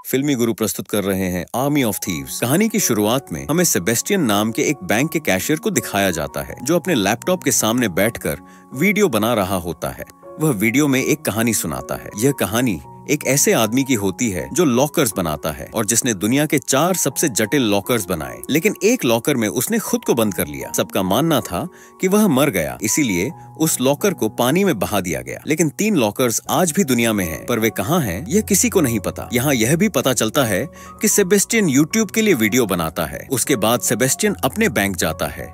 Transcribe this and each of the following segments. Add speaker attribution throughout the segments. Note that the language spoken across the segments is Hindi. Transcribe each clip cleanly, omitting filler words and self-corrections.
Speaker 1: फिल्मी गुरु प्रस्तुत कर रहे हैं आर्मी ऑफ थीव्स। कहानी की शुरुआत में हमें सेबेस्टियन नाम के एक बैंक के कैशियर को दिखाया जाता है जो अपने लैपटॉप के सामने बैठकर वीडियो बना रहा होता है। वह वीडियो में एक कहानी सुनाता है। यह कहानी एक ऐसे आदमी की होती है जो लॉकर्स बनाता है और जिसने दुनिया के 4 सबसे जटिल लॉकर्स बनाए, लेकिन एक लॉकर में उसने खुद को बंद कर लिया। सबका मानना था कि वह मर गया, इसीलिए उस लॉकर को पानी में बहा दिया गया। लेकिन 3 लॉकर्स आज भी दुनिया में हैं, पर वे कहाँ हैं यह किसी को नहीं पता। यहाँ यह भी पता चलता है कि सेबेस्टियन यूट्यूब के लिए वीडियो बनाता है। उसके बाद सेबेस्टियन अपने बैंक जाता है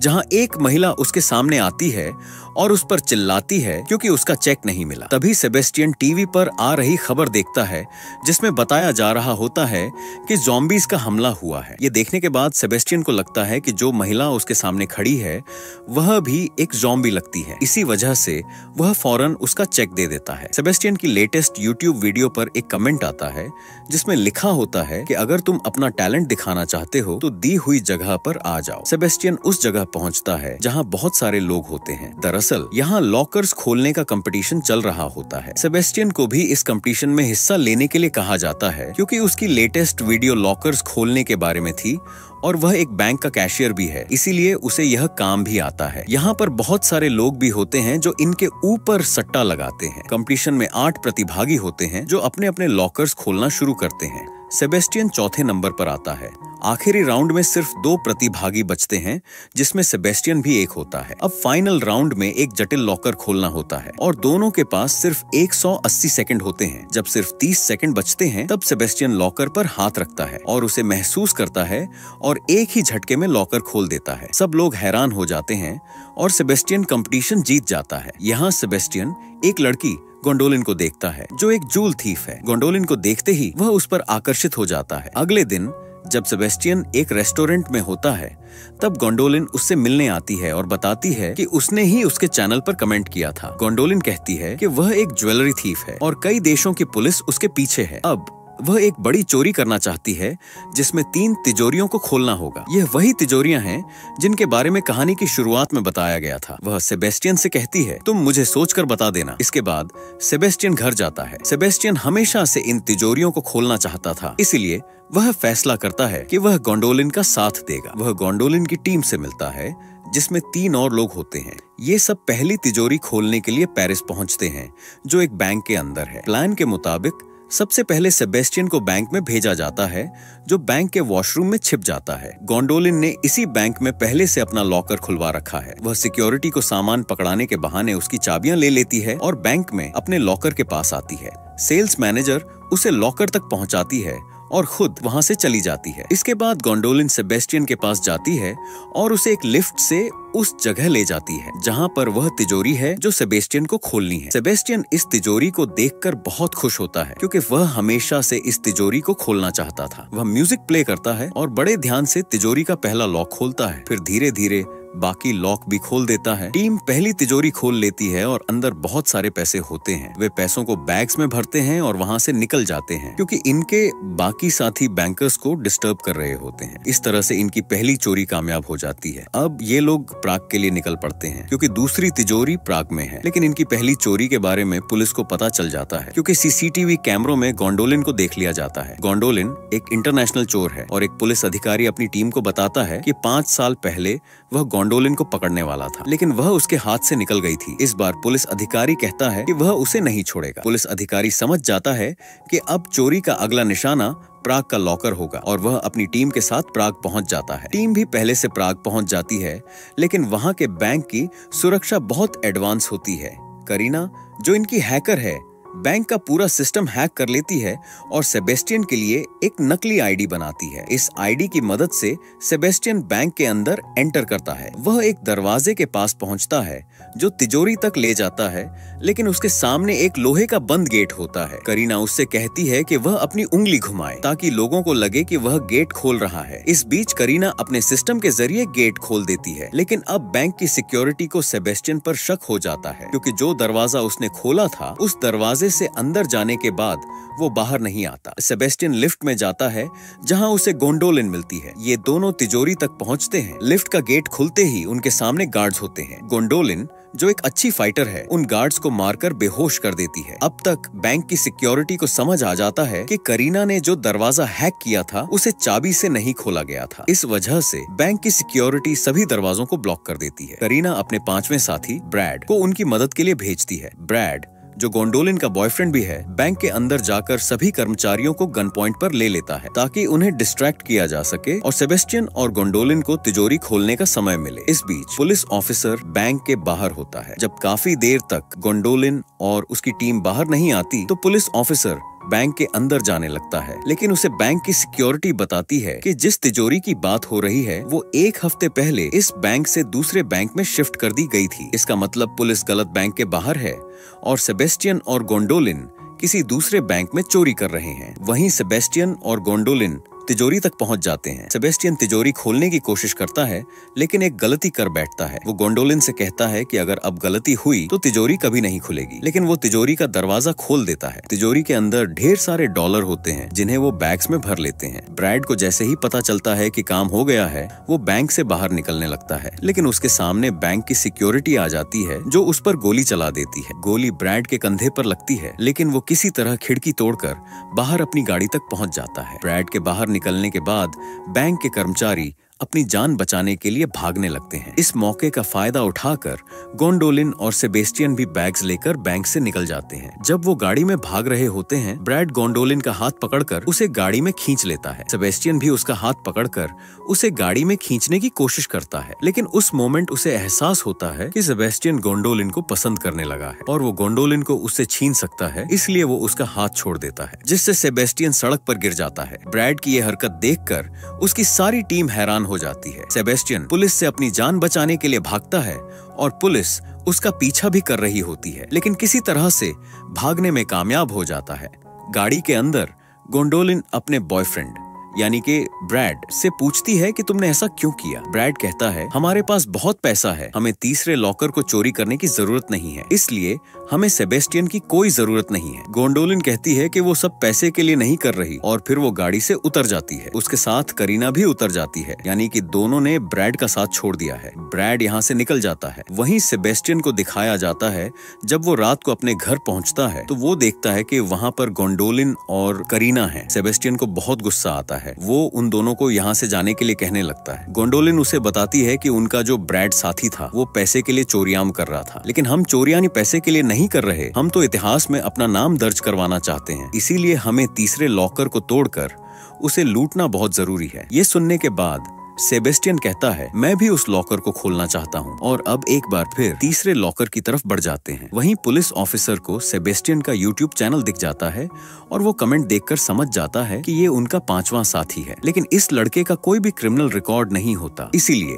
Speaker 1: जहां एक महिला उसके सामने आती है और उस पर चिल्लाती है क्योंकि उसका चेक नहीं मिला। तभी सेबेस्टियन टीवी पर आ रही खबर देखता है जिसमें बताया जा रहा होता है कि ज़ॉम्बीज़ का हमला हुआ है। ये देखने के बाद सेबेस्टियन को लगता है कि जो महिला उसके सामने खड़ी है वह भी एक ज़ॉम्बी लगती है। इसी वजह से वह फौरन उसका चेक दे देता है। सेबेस्टियन की लेटेस्ट यूट्यूब वीडियो पर एक कमेंट आता है जिसमें लिखा होता है कि अगर तुम अपना टैलेंट दिखाना चाहते हो तो दी हुई जगह पर आ जाओ। सेबेस्टियन उस जगह पहुंचता है जहां बहुत सारे लोग होते हैं। दरअसल यहाँ लॉकर्स खोलने का कंपटीशन चल रहा होता है। सेबेस्टियन को भी इस कंपटीशन में हिस्सा लेने के लिए कहा जाता है क्योंकि उसकी लेटेस्ट वीडियो लॉकर्स खोलने के बारे में थी और वह एक बैंक का कैशियर भी है, इसीलिए उसे यह काम भी आता है। यहाँ पर बहुत सारे लोग भी होते हैं जो इनके ऊपर सट्टा लगाते हैं। कंपटीशन में 8 प्रतिभागी होते हैं जो अपने अपने लॉकर्स खोलना शुरू करते हैं। सेबेस्टियन चौथे नंबर पर आता है। आखिरी राउंड में सिर्फ 2 प्रतिभागी बचते हैं जिसमें सेबेस्टियन भी एक होता है। अब फाइनल राउंड में एक जटिल लॉकर खोलना होता है और दोनों के पास सिर्फ 180 सेकंड होते हैं। जब सिर्फ 30 सेकंड बचते हैं तब सेबेस्टियन लॉकर पर हाथ रखता है और उसे महसूस करता है और एक ही झटके में लॉकर खोल देता है। सब लोग हैरान हो जाते हैं और सेबेस्टियन कंपटीशन जीत जाता है। यहाँ सेबेस्टियन एक लड़की गोंडोलिन को देखता है जो एक जूल थीफ है। गोंडोलिन को देखते ही वह उस पर आकर्षित हो जाता है। अगले दिन जब सेबेस्टियन एक रेस्टोरेंट में होता है तब गोंडोलिन उससे मिलने आती है और बताती है कि उसने ही उसके चैनल पर कमेंट किया था। गोंडोलिन कहती है कि वह एक ज्वेलरी थीफ है और कई देशों की पुलिस उसके पीछे है। अब वह एक बड़ी चोरी करना चाहती है जिसमें 3 तिजोरियों को खोलना होगा। यह वही तिजोरियां हैं जिनके बारे में कहानी की शुरुआत में बताया गया था। वह सेबेस्टियन से कहती है तुम मुझे सोचकर बता देना। इसके बाद सेबेस्टियन घर जाता है। सेबेस्टियन हमेशा से इन तिजोरियों को खोलना चाहता था, इसलिए वह फैसला करता है कि वह गोंडोलिन का साथ देगा। वह गोंडोलिन की टीम से मिलता है जिसमें 3 और लोग होते हैं। ये सब पहली तिजोरी खोलने के लिए पेरिस पहुंचते हैं जो एक बैंक के अंदर है। प्लान के मुताबिक सबसे पहले सेबेस्टियन को बैंक में भेजा जाता है जो बैंक के वॉशरूम में छिप जाता है। गोंडोलिन ने इसी बैंक में पहले से अपना लॉकर खुलवा रखा है। वह सिक्योरिटी को सामान पकड़ाने के बहाने उसकी चाबियां ले लेती है और बैंक में अपने लॉकर के पास आती है। सेल्स मैनेजर उसे लॉकर तक पहुंचाती है और खुद वहां से चली जाती है। इसके बाद गोंडोलिन सेबेस्टियन के पास जाती है और उसे एक लिफ्ट से उस जगह ले जाती है जहां पर वह तिजोरी है जो सेबेस्टियन को खोलनी है। सेबेस्टियन इस तिजोरी को देखकर बहुत खुश होता है क्योंकि वह हमेशा से इस तिजोरी को खोलना चाहता था। वह म्यूजिक प्ले करता है और बड़े ध्यान से तिजोरी का पहला लॉक खोलता है, फिर धीरे धीरे बाकी लॉक भी खोल देता है। टीम पहली तिजोरी खोल लेती है और अंदर बहुत सारे पैसे होते हैं। वे पैसों को बैग्स में भरते हैं और वहां से निकल जाते हैं क्योंकि इनके बाकी साथी बैंकर्स को डिस्टर्ब कर रहे होते हैं। इस तरह से इनकी पहली चोरी कामयाब हो जाती है। अब ये लोग प्राग के लिए निकल पड़ते हैं क्योंकि दूसरी तिजोरी प्राग में है। लेकिन इनकी पहली चोरी के बारे में पुलिस को पता चल जाता है क्योंकि सीसीटीवी कैमरों में गोंडोलिन को देख लिया जाता है। गोंडोलिन एक इंटरनेशनल चोर है और एक पुलिस अधिकारी अपनी टीम को बताता है कि 5 साल पहले वह गोंडोलिन को पकड़ने वाला था, लेकिन वह उसके हाथ से निकल गई थी। इस बार पुलिस अधिकारी कहता है कि वह उसे नहीं छोड़ेगा। पुलिस अधिकारी समझ जाता है कि अब चोरी का अगला निशाना प्राग का लॉकर होगा और वह अपनी टीम के साथ प्राग पहुंच जाता है। टीम भी पहले से प्राग पहुंच जाती है, लेकिन वहां के बैंक की सुरक्षा बहुत एडवांस होती है। करीना जो इनकी हैकर है बैंक का पूरा सिस्टम हैक कर लेती है और सेबेस्टियन के लिए एक नकली आईडी बनाती है। इस आईडी की मदद से सेबेस्टियन बैंक के अंदर एंटर करता है। वह एक दरवाजे के पास पहुंचता है जो तिजोरी तक ले जाता है, लेकिन उसके सामने एक लोहे का बंद गेट होता है। करीना उससे कहती है कि वह अपनी उंगली घुमाए ताकि लोगों को लगे कि वह गेट खोल रहा है। इस बीच करीना अपने सिस्टम के जरिए गेट खोल देती है, लेकिन अब बैंक की सिक्योरिटी को सेबेस्टियन पर शक हो जाता है क्योंकि जो दरवाजा उसने खोला था उस दरवाजे से अंदर जाने के बाद वो बाहर नहीं आता। सेबेस्टियन लिफ्ट में जाता है जहां उसे गोंडोलिन मिलती है। ये दोनों तिजोरी तक पहुंचते हैं। लिफ्ट का गेट खुलते ही उनके सामने गार्ड्स होते हैं। गोंडोलिन जो एक अच्छी फाइटर है, उन गार्ड्स को मारकर बेहोश कर देती है। अब तक बैंक की सिक्योरिटी को समझ आ जाता है कि करीना ने जो दरवाजा हैक किया था उसे चाबी से नहीं खोला गया था। इस वजह से बैंक की सिक्योरिटी सभी दरवाजों को ब्लॉक कर देती है। करीना अपने 5वें साथी ब्रैड को उनकी मदद के लिए भेजती है। ब्रैड, जो गोंडोलिन का बॉयफ्रेंड भी है, बैंक के अंदर जाकर सभी कर्मचारियों को गन पॉइंट पर ले लेता है ताकि उन्हें डिस्ट्रैक्ट किया जा सके और सेबेस्टियन और गोंडोलिन को तिजोरी खोलने का समय मिले। इस बीच पुलिस ऑफिसर बैंक के बाहर होता है। जब काफी देर तक गोंडोलिन और उसकी टीम बाहर नहीं आती तो पुलिस ऑफिसर बैंक के अंदर जाने लगता है, लेकिन उसे बैंक की सिक्योरिटी बताती है कि जिस तिजोरी की बात हो रही है वो 1 हफ्ते पहले इस बैंक से दूसरे बैंक में शिफ्ट कर दी गई थी। इसका मतलब पुलिस गलत बैंक के बाहर है और सेबेस्टियन और गोंडोलिन किसी दूसरे बैंक में चोरी कर रहे हैं। वहीं सेबेस्टियन और गोंडोलिन तिजोरी तक पहुंच जाते हैं। सेबेस्टियन तिजोरी खोलने की कोशिश करता है, लेकिन एक गलती कर बैठता है। वो गोंडोलिन से कहता है कि अगर अब गलती हुई तो तिजोरी कभी नहीं खुलेगी, लेकिन वो तिजोरी का दरवाजा खोल देता है। तिजोरी के अंदर ढेर सारे डॉलर होते हैं जिन्हें वो बैग्स में भर लेते हैं। ब्रैड को जैसे ही पता चलता है कि काम हो गया है, वो बैंक से बाहर निकलने लगता है, लेकिन उसके सामने बैंक की सिक्योरिटी आ जाती है जो उस पर गोली चला देती है। गोली ब्रैड के कंधे पर लगती है, लेकिन वो किसी तरह खिड़की तोड़कर बाहर अपनी गाड़ी तक पहुंच जाता है। ब्रैड के बाहर निकलने के बाद बैंक के कर्मचारी अपनी जान बचाने के लिए भागने लगते हैं। इस मौके का फायदा उठाकर गोंडोलिन और सेबेस्टियन भी बैग्स लेकर बैंक से निकल जाते हैं। जब वो गाड़ी में भाग रहे होते हैं, ब्रैड गोंडोलिन का हाथ पकड़कर उसे गाड़ी में खींच लेता है। सेबेस्टियन भी उसका हाथ पकड़कर उसे गाड़ी में खींचने की कोशिश करता है, लेकिन उस मोमेंट उसे एहसास होता है कि सेबेस्टियन गोंडोलिन को पसंद करने लगा है और वो गोंडोलिन को उससे छीन सकता है, इसलिए वो उसका हाथ छोड़ देता है, जिससे सेबेस्टियन सड़क पर गिर जाता है। ब्रैड की ये हरकत देखकर उसकी सारी टीम हैरान हो जाती है। सेबेस्टियन पुलिस से अपनी जान बचाने के लिए भागता है और पुलिस उसका पीछा भी कर रही होती है, लेकिन किसी तरह से भागने में कामयाब हो जाता है। गाड़ी के अंदर गोंडोलिन अपने बॉयफ्रेंड यानी कि ब्रैड से पूछती है कि तुमने ऐसा क्यों किया। ब्रैड कहता है, हमारे पास बहुत पैसा है, हमें तीसरे लॉकर को चोरी करने की जरूरत नहीं है, इसलिए हमें सेबेस्टियन की कोई जरूरत नहीं है। गोंडोलिन कहती है कि वो सब पैसे के लिए नहीं कर रही और फिर वो गाड़ी से उतर जाती है। उसके साथ करीना भी उतर जाती है, यानी कि दोनों ने ब्रैड का साथ छोड़ दिया है। ब्रैड यहाँ से निकल जाता है। वहीं सेबेस्टियन को दिखाया जाता है जब वो रात को अपने घर पहुंचता है तो वो देखता है कि वहाँ पर गोंडोलिन और करीना है। सेबेस्टियन को बहुत गुस्सा आता है। वो उन दोनों को यहाँ से जाने के लिए कहने लगता है। गोंडोलिन उसे बताती है कि उनका जो ब्रैड साथी था वो पैसे के लिए चोरियां कर रहा था, लेकिन हम चोरियां पैसे के लिए नहीं कर रहे, हम तो इतिहास में अपना नाम दर्ज करवाना चाहते हैं, इसीलिए हमें तीसरे लॉकर को तोड़कर उसे लूटना बहुत जरूरी है। ये सुनने के बाद सेबेस्टियन कहता है, मैं भी उस लॉकर को खोलना चाहता हूँ, और अब एक बार फिर तीसरे लॉकर की तरफ बढ़ जाते हैं। वहीं पुलिस ऑफिसर को सेबेस्टियन का यूट्यूब चैनल दिख जाता है और वो कमेंट देखकर समझ जाता है कि ये उनका 5वां साथी है, लेकिन इस लड़के का कोई भी क्रिमिनल रिकॉर्ड नहीं होता, इसीलिए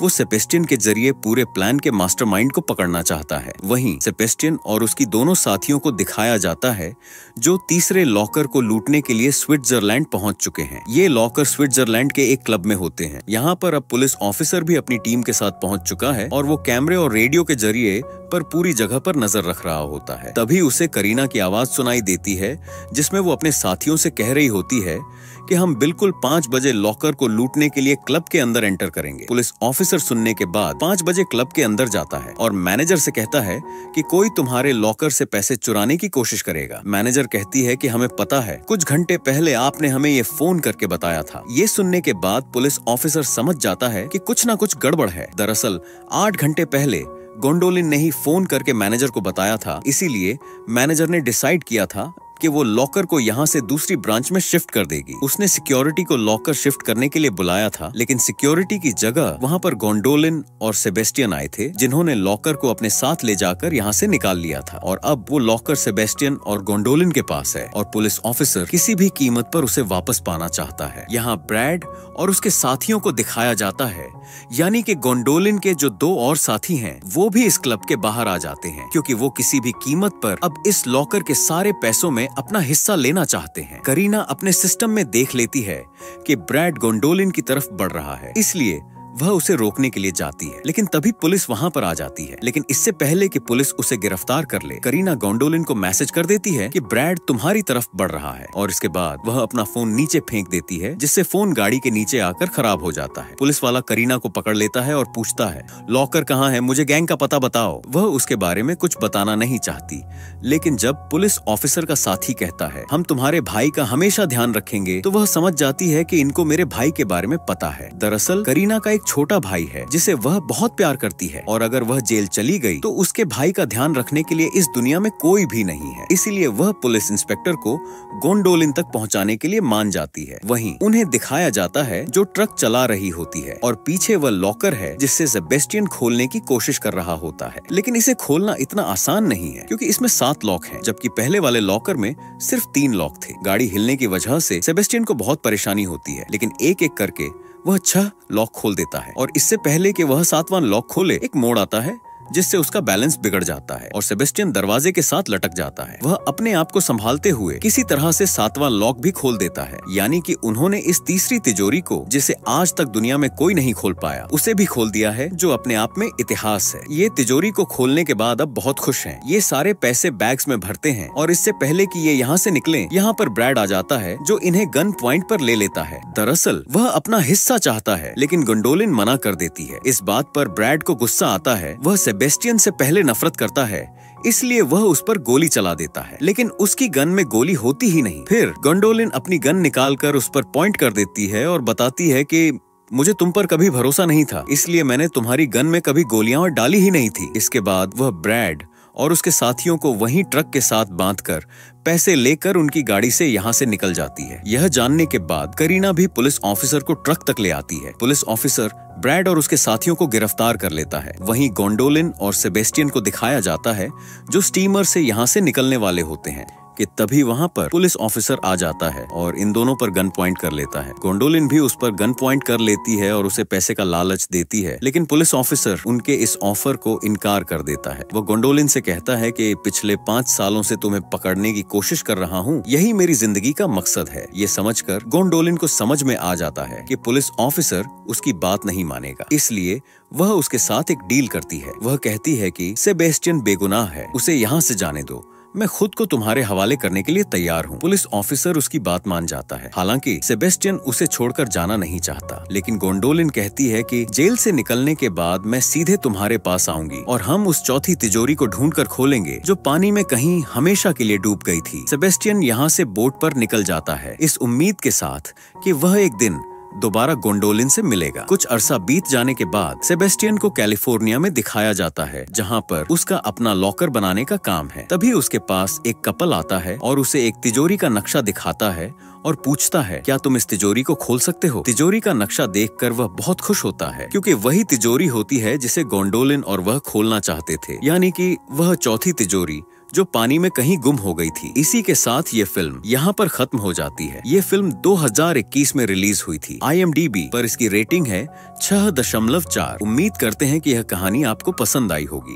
Speaker 1: वो सेबेस्टियन के जरिए पूरे प्लान के मास्टरमाइंड को पकड़ना चाहता है। वहीं सेबेस्टियन और उसकी दोनों साथियों को दिखाया जाता है जो तीसरे लॉकर को लूटने के लिए स्विट्जरलैंड पहुंच चुके हैं। ये लॉकर स्विट्जरलैंड के एक क्लब में होते हैं। यहाँ पर अब पुलिस ऑफिसर भी अपनी टीम के साथ पहुंच चुका है और वो कैमरे और रेडियो के जरिए पर पूरी जगह पर नजर रख रहा होता है। तभी उसे करीना की आवाज सुनाई देती है जिसमें वो अपने साथियों से कह रही होती है कि हम बिल्कुल 5 बजे लॉकर को लूटने के लिए क्लब के अंदर एंटर करेंगे। पुलिस ऑफिसर सुनने के बाद 5 बजे क्लब के अंदर जाता है और मैनेजर से कहता है कि कोई तुम्हारे लॉकर से पैसे चुराने की कोशिश करेगा। मैनेजर कहती है कि हमें पता है, कुछ घंटे पहले आपने हमें ये फोन करके बताया था। ये सुनने के बाद पुलिस ऑफिसर समझ जाता है कि कुछ ना कुछ गड़बड़ है। दरअसल 8 घंटे पहले गोंडोलिन ने ही फोन करके मैनेजर को बताया था, इसीलिए मैनेजर ने डिसाइड किया था कि वो लॉकर को यहाँ से दूसरी ब्रांच में शिफ्ट कर देगी। उसने सिक्योरिटी को लॉकर शिफ्ट करने के लिए बुलाया था, लेकिन सिक्योरिटी की जगह वहाँ पर गोंडोलिन और सेबेस्टियन आए थे, जिन्होंने लॉकर को अपने साथ ले जाकर यहाँ से निकाल लिया था। और अब वो लॉकर सेबेस्टियन और गोंडोलिन के पास है और पुलिस ऑफिसर किसी भी कीमत पर उसे वापस पाना चाहता है। यहाँ ब्रैड और उसके साथियों को दिखाया जाता है, यानी कि गोंडोलिन के जो 2 और साथी हैं वो भी इस क्लब के बाहर आ जाते हैं, क्योंकि वो किसी भी कीमत पर अब इस लॉकर के सारे पैसों में अपना हिस्सा लेना चाहते हैं। करीना अपने सिस्टम में देख लेती है कि ब्रैड गोंडोलिन की तरफ बढ़ रहा है, इसलिए वह उसे रोकने के लिए जाती है, लेकिन तभी पुलिस वहाँ पर आ जाती है। लेकिन इससे पहले कि पुलिस उसे गिरफ्तार कर ले, करीना गोंडोलिन को मैसेज कर देती है कि ब्रैड तुम्हारी तरफ बढ़ रहा है, और इसके बाद वह अपना फोन नीचे फेंक देती है, जिससे फोन गाड़ी के नीचे आकर खराब हो जाता है। पुलिस वाला करीना को पकड़ लेता है और पूछता है, लॉकर कहाँ है, मुझे गैंग का पता बताओ। वह उसके बारे में कुछ बताना नहीं चाहती, लेकिन जब पुलिस ऑफिसर का साथी कहता है हम तुम्हारे भाई का हमेशा ध्यान रखेंगे, तो वह समझ जाती है कि इनको मेरे भाई के बारे में पता है। दरअसल करीना का एक छोटा भाई है जिसे वह बहुत प्यार करती है, और अगर वह जेल चली गई तो उसके भाई का ध्यान रखने के लिए इस दुनिया में कोई भी नहीं है। इसीलिए वह पुलिस इंस्पेक्टर को गोंडोलिन तक पहुंचाने के लिए मान जाती है। वहीं उन्हें दिखाया जाता है जो ट्रक चला रही होती है, और पीछे वह लॉकर है जिससे सेबेस्टियन खोलने की कोशिश कर रहा होता है। लेकिन इसे खोलना इतना आसान नहीं है, क्योंकि इसमें 7 लॉक हैं, जबकि पहले वाले लॉकर में सिर्फ 3 लॉक थे। गाड़ी हिलने की वजह से सेबेस्टियन को बहुत परेशानी होती है, लेकिन एक एक करके वह 6 लॉक खोल देता है, और इससे पहले कि वह 7वां लॉक खोले, एक मोड़ आता है जिससे उसका बैलेंस बिगड़ जाता है और सेबेस्टियन दरवाजे के साथ लटक जाता है। वह अपने आप को संभालते हुए किसी तरह से 7वां लॉक भी खोल देता है, यानी कि उन्होंने इस तीसरी तिजोरी को, जिसे आज तक दुनिया में कोई नहीं खोल पाया, उसे भी खोल दिया है, जो अपने आप में इतिहास है। ये तिजोरी को खोलने के बाद अब बहुत खुश हैं। ये सारे पैसे बैग्स में भरते हैं, और इससे पहले कि ये यहाँ से निकले, यहाँ पर ब्रैड आ जाता है, जो इन्हें गन पॉइंट पर ले लेता है। दरअसल वह अपना हिस्सा चाहता है, लेकिन गोंडोलिन मना कर देती है। इस बात पर ब्रैड को गुस्सा आता है। वह सेबेस्टियन से पहले नफरत करता है, इसलिए वह उस पर गोली चला देता है, लेकिन उसकी गन में गोली होती ही नहीं। फिर गोंडोलिन अपनी गन निकालकर उस पर पॉइंट कर देती है और बताती है कि मुझे तुम पर कभी भरोसा नहीं था, इसलिए मैंने तुम्हारी गन में कभी गोलियां और डाली ही नहीं थी। इसके बाद वह ब्रैड और उसके साथियों को वहीं ट्रक के साथ बांधकर पैसे लेकर उनकी गाड़ी से यहाँ से निकल जाती है। यह जानने के बाद करीना भी पुलिस ऑफिसर को ट्रक तक ले आती है। पुलिस ऑफिसर ब्रैड और उसके साथियों को गिरफ्तार कर लेता है। वहीं गोंडोलिन और सेबेस्टियन को दिखाया जाता है, जो स्टीमर से यहाँ से निकलने वाले होते हैं, कि तभी वहाँ पर पुलिस ऑफिसर आ जाता है और इन दोनों पर गन पॉइंट कर लेता है। गोंडोलिन भी उस पर गन पॉइंट कर लेती है और उसे पैसे का लालच देती है, लेकिन पुलिस ऑफिसर उनके इस ऑफर को इनकार कर देता है। वो गोंडोलिन से कहता है कि पिछले 5 सालों से तुम्हें पकड़ने की कोशिश कर रहा हूँ, यही मेरी जिंदगी का मकसद है। ये समझकर गोंडोलिन को समझ में आ जाता है कि पुलिस ऑफिसर उसकी बात नहीं मानेगा, इसलिए वह उसके साथ एक डील करती है। वह कहती है कि सेबेस्टियन बेगुनाह है, उसे यहाँ से जाने दो, मैं खुद को तुम्हारे हवाले करने के लिए तैयार हूँ। पुलिस ऑफिसर उसकी बात मान जाता है। हालांकि सेबेस्टियन उसे छोड़कर जाना नहीं चाहता, लेकिन गोंडोलिन कहती है कि जेल से निकलने के बाद मैं सीधे तुम्हारे पास आऊंगी और हम उस चौथी तिजोरी को ढूंढकर खोलेंगे, जो पानी में कहीं हमेशा के लिए डूब गई थी। सेबेस्टियन यहाँ से बोट पर निकल जाता है, इस उम्मीद के साथ कि वह एक दिन दोबारा गोंडोलिन से मिलेगा। कुछ अरसा बीत जाने के बाद सेबेस्टियन को कैलिफोर्निया में दिखाया जाता है, जहाँ पर उसका अपना लॉकर बनाने का काम है। तभी उसके पास एक कपल आता है और उसे एक तिजोरी का नक्शा दिखाता है और पूछता है, क्या तुम इस तिजोरी को खोल सकते हो? तिजोरी का नक्शा देखकर वह बहुत खुश होता है, क्योंकि वही तिजोरी होती है जिसे गोंडोलिन और वह खोलना चाहते थे, यानी कि वह चौथी तिजोरी जो पानी में कहीं गुम हो गई थी। इसी के साथ ये फिल्म यहाँ पर खत्म हो जाती है। ये फिल्म 2021 में रिलीज हुई थी। IMDb पर इसकी रेटिंग है 6.4। उम्मीद करते हैं कि यह कहानी आपको पसंद आई होगी।